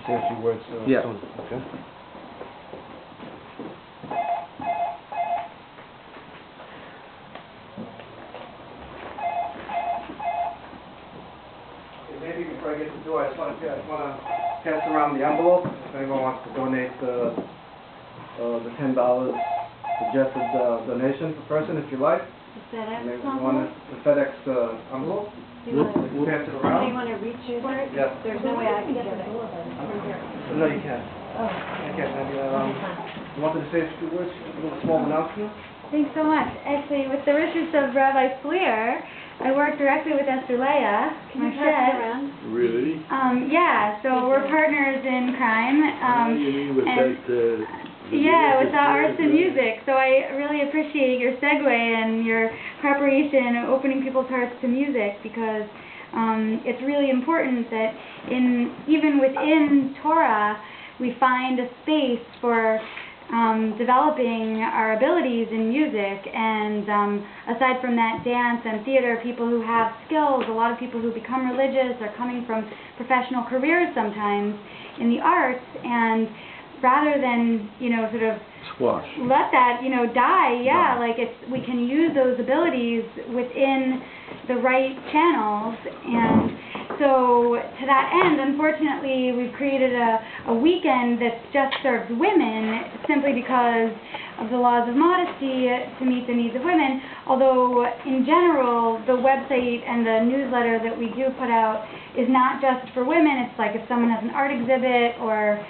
say a few words Yeah. soon, okay? Maybe before I get to the door, I just want to pass around the envelope if anyone wants to donate the $10 suggested donation per person, if you like. The FedEx Maybe you envelope? want the FedEx envelope. Do Pass it you around. want to reach your part? Yeah. There's no way I can get it from here. No, you can't. Oh. You can't. Maybe, you wanted to say a few words, a little small announcement? Thanks so much. Actually, with the wishes of Rabbi Fleer, I work directly with Esther Leah, Can you pass it Marchette. around? Really? Yeah, so we're partners in crime. You mean with and yeah, with the arts and music. So I really appreciate your segue and your preparation of opening people's hearts to music, because it's really important that even within Torah we find a space for developing our abilities in music, and aside from that, dance and theater, people who have skills, a lot of people who become religious are coming from professional careers sometimes in the arts, and rather than, sort of squash. let that, die, like we can use those abilities within the right channels. And so to that end, unfortunately, we've created a weekend that just serves women simply because of the laws of modesty to meet the needs of women, although in general the website and the newsletter that we do put out is not just for women. It's like if someone has an art exhibit or,